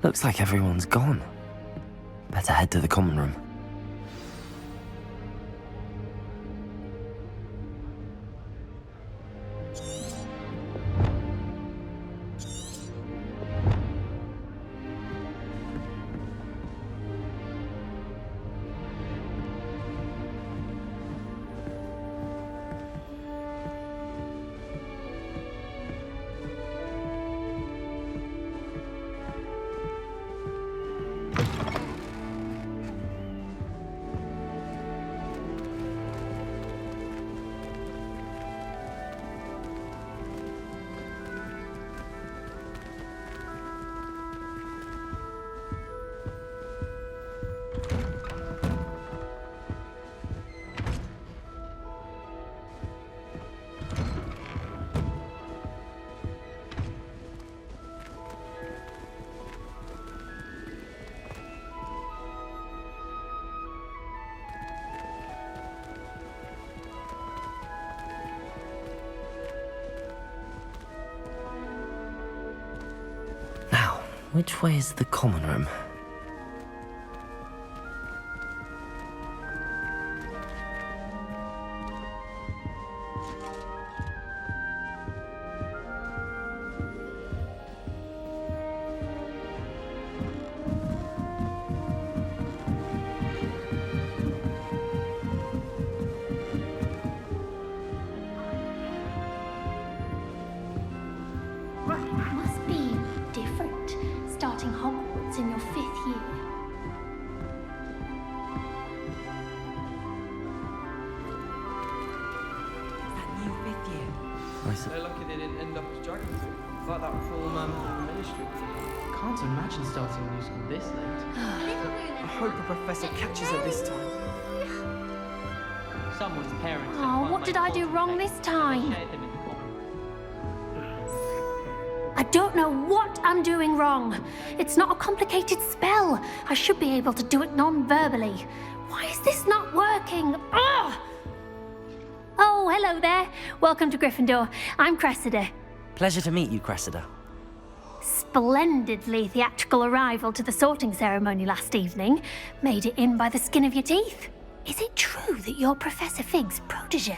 Looks like everyone's gone. Better head to the common room. Which way is the common room? Must be different, starting Hogwarts in your 5th year. That new 5th year. They're lucky they didn't end up as dragons. It's like that poor man from the ministry. Can't imagine starting a new school this late. I hope a professor catches her this time. Someone's parents. Oh, what did I do wrong this time? I don't know what I'm doing wrong. It's not a complicated spell. I should be able to do it non-verbally. Why is this not working? Ugh! Oh, hello there. Welcome to Gryffindor. I'm Cressida. Pleasure to meet you, Cressida. Splendidly theatrical arrival to the sorting ceremony last evening. Made it in by the skin of your teeth. Is it true that you're Professor Fig's protege?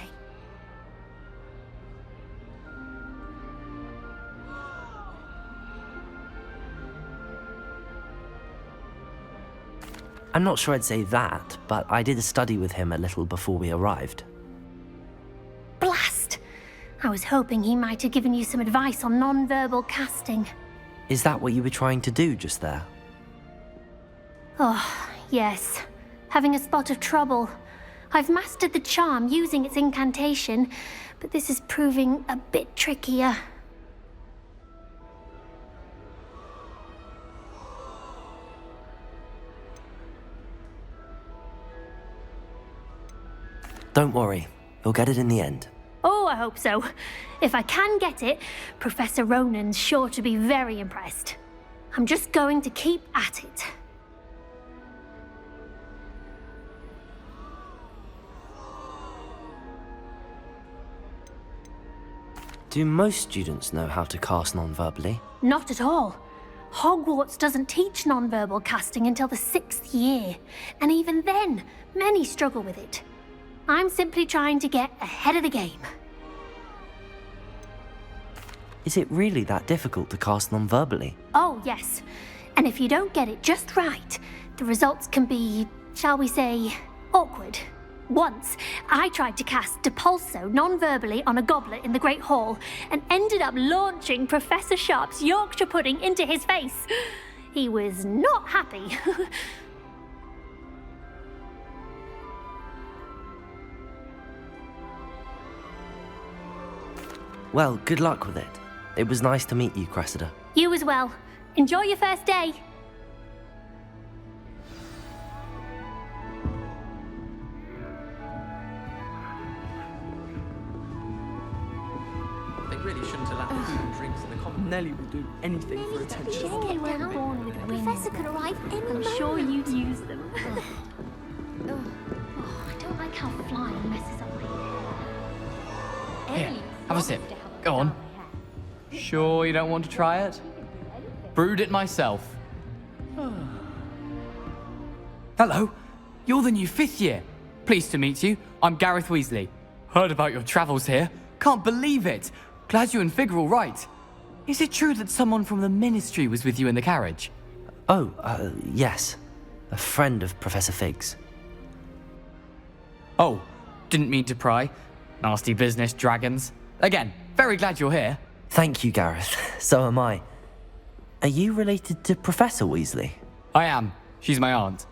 I'm not sure I'd say that, but I did a study with him a little before we arrived. Blast! I was hoping he might have given you some advice on non-verbal casting. Is that what you were trying to do just there? Oh, yes. Having a spot of trouble. I've mastered the charm using its incantation, but this is proving a bit trickier. Don't worry, you'll get it in the end. Oh, I hope so. If I can get it, Professor Ronan's sure to be very impressed. I'm just going to keep at it. Do most students know how to cast non-verbally? Not at all. Hogwarts doesn't teach non-verbal casting until the 6th year, and even then, many struggle with it. I'm simply trying to get ahead of the game. Is it really that difficult to cast non-verbally? Oh, yes. And if you don't get it just right, the results can be, shall we say, awkward. Once, I tried to cast Depulso non-verbally on a goblet in the Great Hall and ended up launching Professor Sharp's Yorkshire pudding into his face. He was not happy. Well, good luck with it. It was nice to meet you, Cressida. You as well. Enjoy your first day. They really shouldn't allow food and drinks in the common. Nellie will do anything for attention. You weren't born with wings. Professor could arrive any I'm moment. sure you'd use them. Oh, I don't like how flying messes up my hair. Here, have a sip. Go on. Sure you don't want to try it? Brewed it myself. Hello. You're the new 5th year. Pleased to meet you. I'm Gareth Weasley. Heard about your travels here. Can't believe it. Glad you and Fig are all right. Is it true that someone from the Ministry was with you in the carriage? Oh, yes. A friend of Professor Fig's. Oh, didn't mean to pry. Nasty business, dragons. Again, very glad you're here. Thank you, Gareth. So am I. Are you related to Professor Weasley? I am. She's my aunt.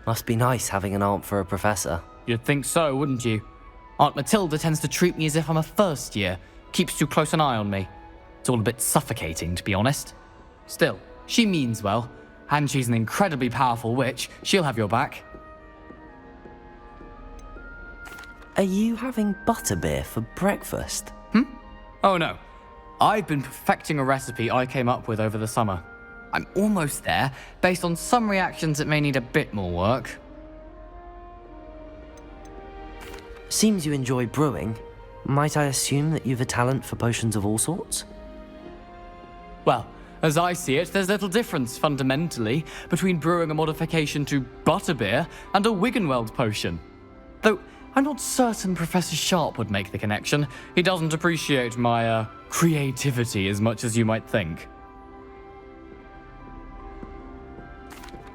Must be nice having an aunt for a professor. You'd think so, wouldn't you? Aunt Matilda tends to treat me as if I'm a first year. Keeps too close an eye on me. It's all a bit suffocating, to be honest. Still, she means well. And she's an incredibly powerful witch. She'll have your back. Are you having butterbeer for breakfast? Oh no. I've been perfecting a recipe I came up with over the summer. I'm almost there, based on some reactions that may need a bit more work. Seems you enjoy brewing. Might I assume that you've a talent for potions of all sorts? Well, as I see it, there's little difference, fundamentally, between brewing a modification to butterbeer and a Wiggenweld potion. Though, I'm not certain Professor Sharp would make the connection. He doesn't appreciate my, creativity as much as you might think.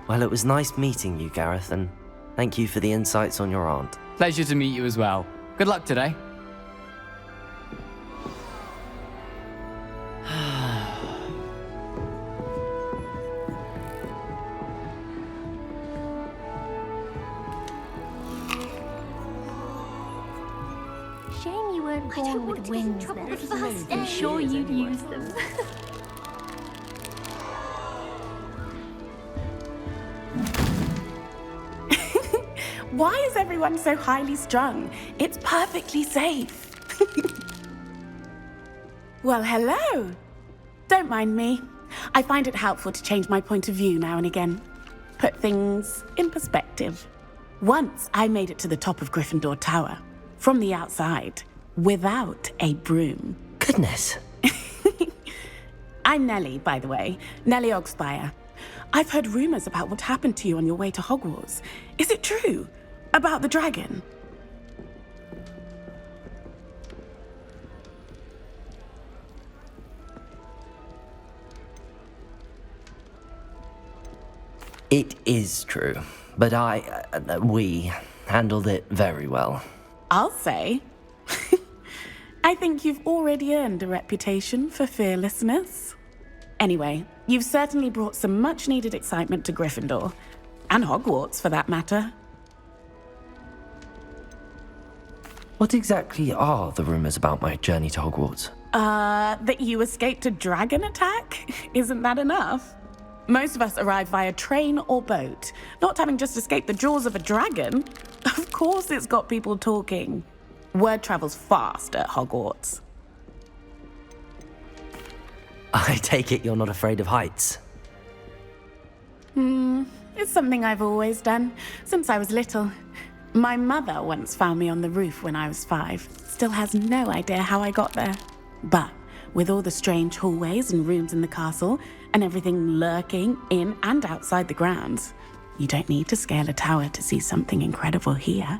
Well, it was nice meeting you, Gareth, and thank you for the insights on your aunt. Pleasure to meet you as well. Good luck today. Shame you weren't born with wings then. I'm sure you'd use them. Why is everyone so highly strung? It's perfectly safe. Well, hello. Don't mind me. I find it helpful to change my point of view now and again. Put things in perspective. Once I made it to the top of Gryffindor Tower, from the outside, without a broom. Goodness. I'm Nellie, by the way. Nellie Ogspire. I've heard rumors about what happened to you on your way to Hogwarts. Is it true? About the dragon? It is true, but we handled it very well. I'll say. I think you've already earned a reputation for fearlessness. Anyway, you've certainly brought some much-needed excitement to Gryffindor. And Hogwarts, for that matter. What exactly are the rumors about my journey to Hogwarts? That you escaped a dragon attack? Isn't that enough? Most of us arrive via train or boat, not having just escaped the jaws of a dragon. Of course it's got people talking. Word travels fast at Hogwarts. I take it you're not afraid of heights. It's something I've always done, since I was little. My mother once found me on the roof when I was 5. Still has no idea how I got there. But with all the strange hallways and rooms in the castle, and everything lurking in and outside the grounds, you don't need to scale a tower to see something incredible here.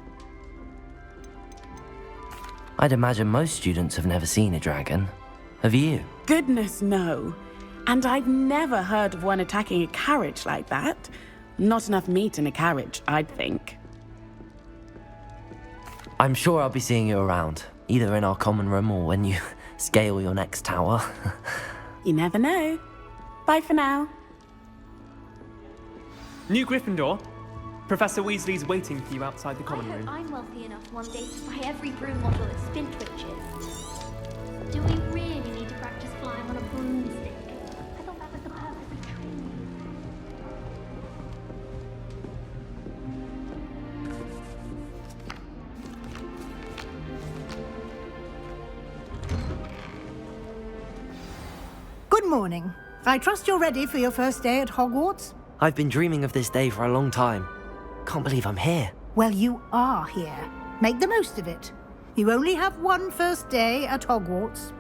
I'd imagine most students have never seen a dragon. Have you? Goodness, no. And I've never heard of one attacking a carriage like that. Not enough meat in a carriage, I'd think. I'm sure I'll be seeing you around, either in our common room or when you scale your next tower. You never know. Bye for now. New Gryffindor, Professor Weasley's waiting for you outside the common room. I'm wealthy enough one day to buy every broom model at Spintwitches. Do we really need to practice flying on a broomstick? I thought that was the purpose of training. Good morning. I trust you're ready for your first day at Hogwarts? I've been dreaming of this day for a long time. Can't believe I'm here. Well, you are here. Make the most of it. You only have one first day at Hogwarts.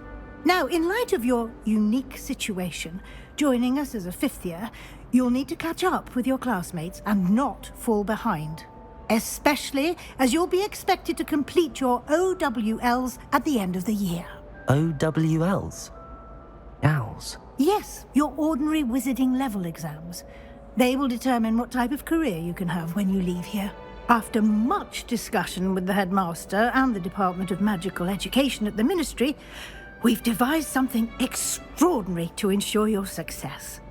Now, in light of your unique situation, joining us as a fifth year, you'll need to catch up with your classmates and not fall behind. Especially as you'll be expected to complete your OWLs at the end of the year. OWLs? Owls? Yes, your ordinary wizarding level exams. They will determine what type of career you can have when you leave here. After much discussion with the headmaster and the Department of Magical Education at the Ministry, we've devised something extraordinary to ensure your success.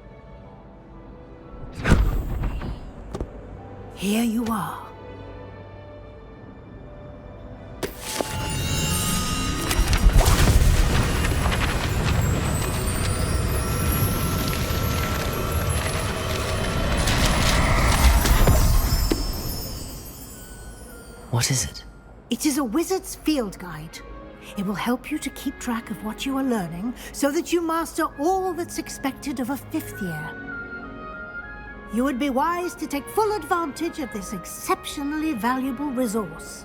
Here you are. What is it? It is a wizard's field guide. It will help you to keep track of what you are learning so that you master all that's expected of a fifth year. You would be wise to take full advantage of this exceptionally valuable resource.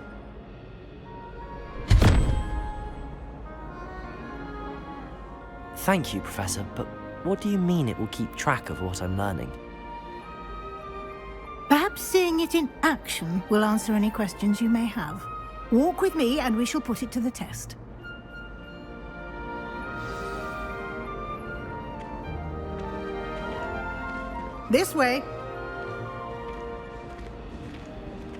Thank you, Professor, but what do you mean it will keep track of what I'm learning? Perhaps seeing it in action will answer any questions you may have. Walk with me and we shall put it to the test. This way.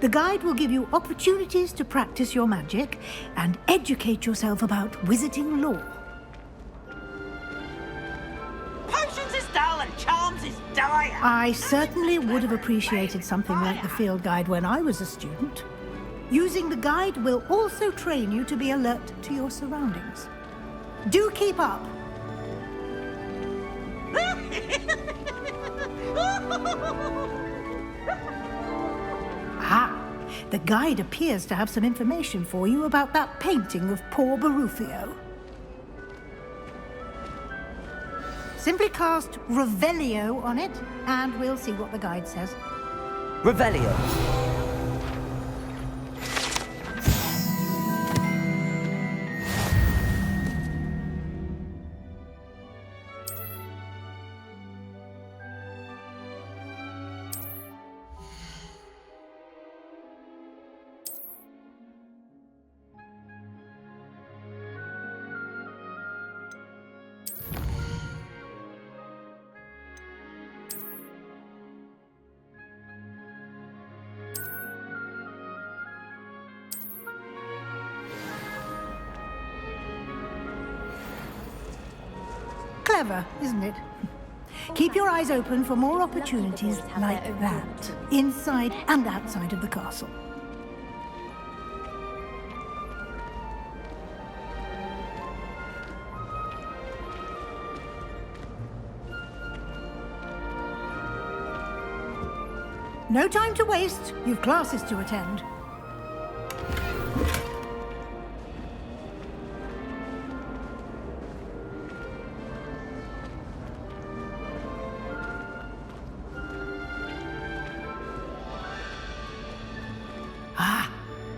The guide will give you opportunities to practice your magic and educate yourself about wizarding lore. Potions is dull and charms is dire. I certainly would have appreciated something like the field guide when I was a student. Using the guide will also train you to be alert to your surroundings. Do keep up. Ah, the guide appears to have some information for you about that painting of poor Barufio. Simply cast Revelio on it, and we'll see what the guide says. Revelio! Clever, isn't it? Keep your eyes open for more opportunities like that, inside and outside of the castle. No time to waste. You've classes to attend.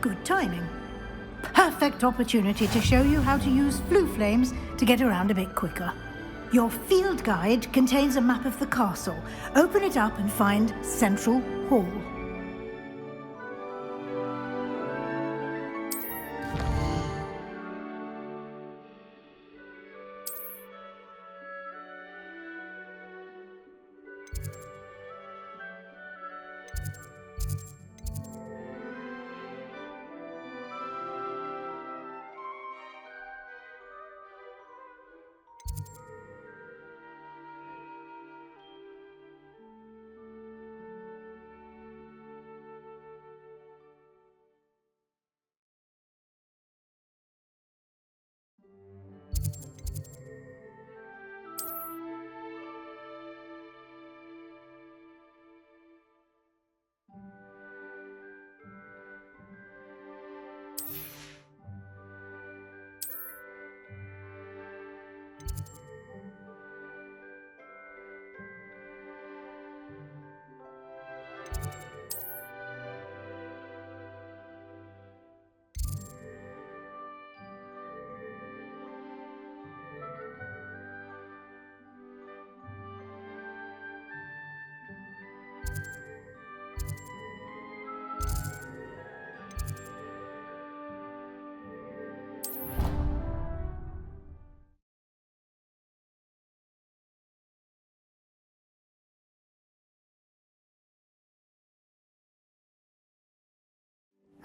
Good timing. Perfect opportunity to show you how to use flue flames to get around a bit quicker. Your field guide contains a map of the castle. Open it up and find Central Hall.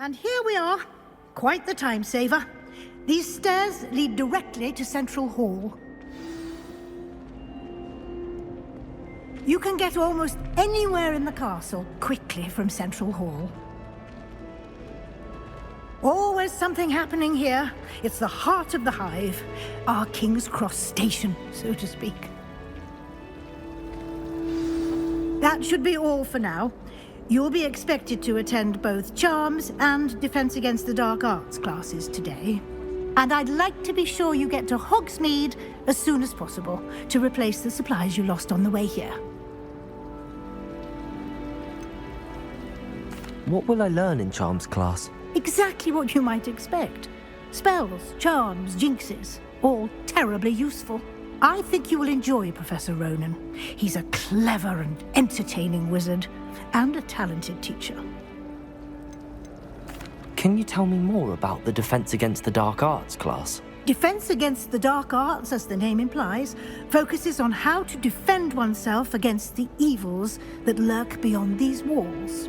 And here we are. Quite the time saver. These stairs lead directly to Central Hall. You can get almost anywhere in the castle quickly from Central Hall. Always something happening here. It's the heart of the hive, our King's Cross station, so to speak. That should be all for now. You'll be expected to attend both Charms and Defense Against the Dark Arts classes today. And I'd like to be sure you get to Hogsmeade as soon as possible to replace the supplies you lost on the way here. What will I learn in Charms class? Exactly what you might expect. Spells, charms, jinxes, all terribly useful. I think you will enjoy Professor Ronan. He's a clever and entertaining wizard, and a talented teacher. Can you tell me more about the Defense Against the Dark Arts class? Defense Against the Dark Arts, as the name implies, focuses on how to defend oneself against the evils that lurk beyond these walls.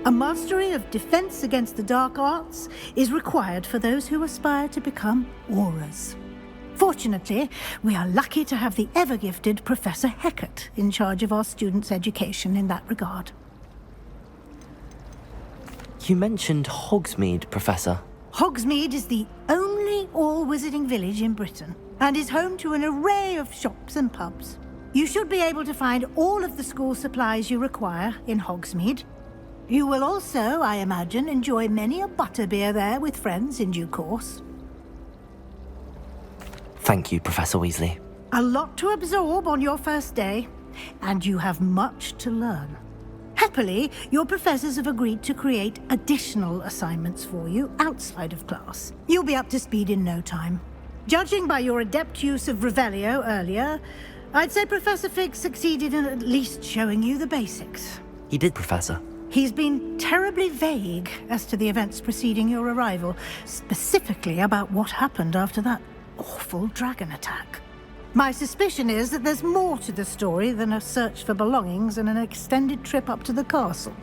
A mastery of Defense Against the Dark Arts is required for those who aspire to become Aurors. Fortunately, we are lucky to have the ever-gifted Professor Hecat in charge of our students' education in that regard. You mentioned Hogsmeade, Professor. Hogsmeade is the only all-wizarding village in Britain, and is home to an array of shops and pubs. You should be able to find all of the school supplies you require in Hogsmeade. You will also, I imagine, enjoy many a butterbeer there with friends in due course. Thank you, Professor Weasley. A lot to absorb on your first day, and you have much to learn. Happily, your professors have agreed to create additional assignments for you outside of class. You'll be up to speed in no time. Judging by your adept use of Revelio earlier, I'd say Professor Fig succeeded in at least showing you the basics. He did, Professor. He's been terribly vague as to the events preceding your arrival, specifically about what happened after that awful dragon attack. My suspicion is that there's more to the story than a search for belongings and an extended trip up to the castle.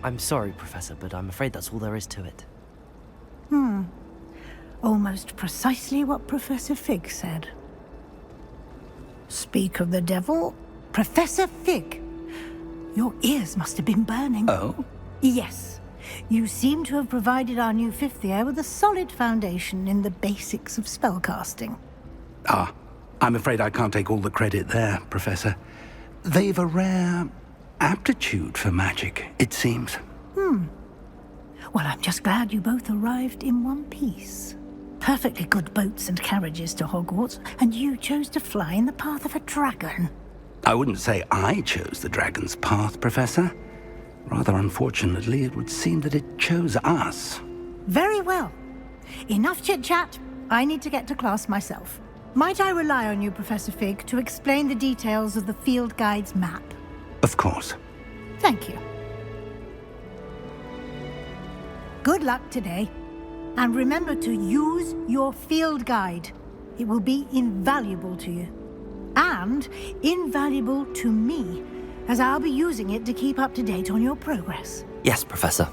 I'm sorry, Professor, but I'm afraid that's all there is to it. Almost precisely what Professor Fig said. Speak of the devil, Professor Fig. Your ears must have been burning. Oh? Yes. You seem to have provided our new fifth year with a solid foundation in the basics of spellcasting. Ah, I'm afraid I can't take all the credit there, Professor. They've a rare aptitude for magic, it seems. Well, I'm just glad you both arrived in one piece. Perfectly good boats and carriages to Hogwarts, and you chose to fly in the path of a dragon. I wouldn't say I chose the dragon's path, Professor. Rather unfortunately, it would seem that it chose us. Very well. Enough chit-chat. I need to get to class myself. Might I rely on you, Professor Fig, to explain the details of the field guide's map? Of course. Thank you. Good luck today. And remember to use your field guide. It will be invaluable to you. And invaluable to me, as I'll be using it to keep up to date on your progress. Yes, Professor.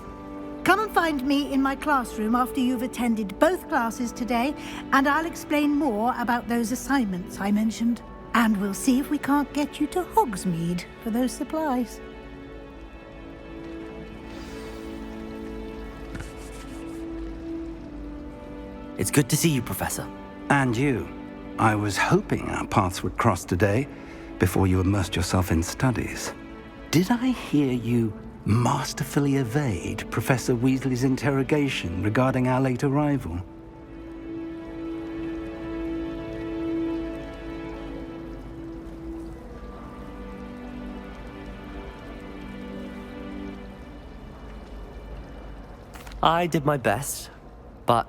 Come and find me in my classroom after you've attended both classes today, and I'll explain more about those assignments I mentioned. And we'll see if we can't get you to Hogsmeade for those supplies. It's good to see you, Professor. And you. I was hoping our paths would cross today, before you immersed yourself in studies. Did I hear you masterfully evade Professor Weasley's interrogation regarding our late arrival? I did my best, but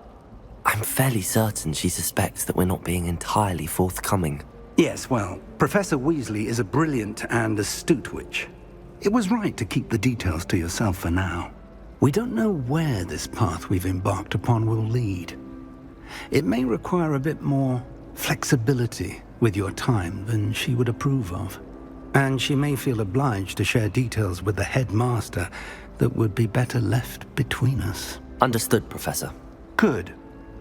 I'm fairly certain she suspects that we're not being entirely forthcoming. Yes, well, Professor Weasley is a brilliant and astute witch. It was right to keep the details to yourself for now. We don't know where this path we've embarked upon will lead. It may require a bit more flexibility with your time than she would approve of. And she may feel obliged to share details with the headmaster that would be better left between us. Understood, Professor. Good.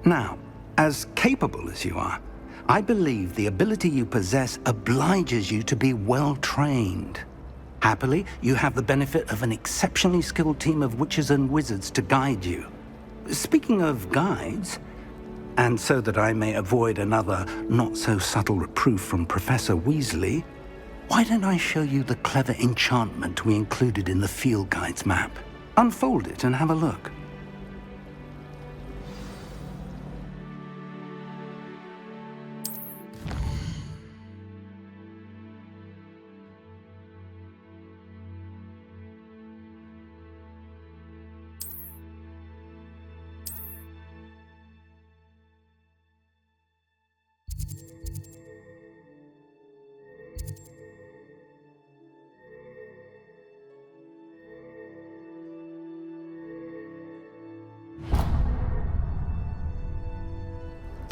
Now, as capable as you are, I believe the ability you possess obliges you to be well trained. Happily, you have the benefit of an exceptionally skilled team of witches and wizards to guide you. Speaking of guides, and so that I may avoid another not-so-subtle reproof from Professor Weasley, why don't I show you the clever enchantment we included in the field guide's map? Unfold it and have a look.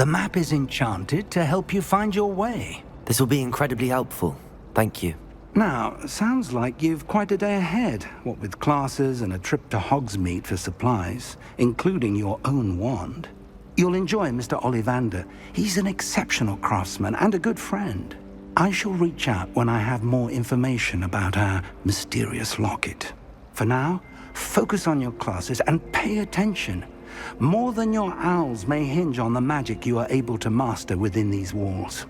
The map is enchanted to help you find your way. This will be incredibly helpful. Thank you. Now, sounds like you've quite a day ahead, what with classes and a trip to Hogsmeade for supplies, including your own wand. You'll enjoy Mr. Ollivander. He's an exceptional craftsman and a good friend. I shall reach out when I have more information about our mysterious locket. For now, focus on your classes and pay attention. More than your owls may hinge on the magic you are able to master within these walls.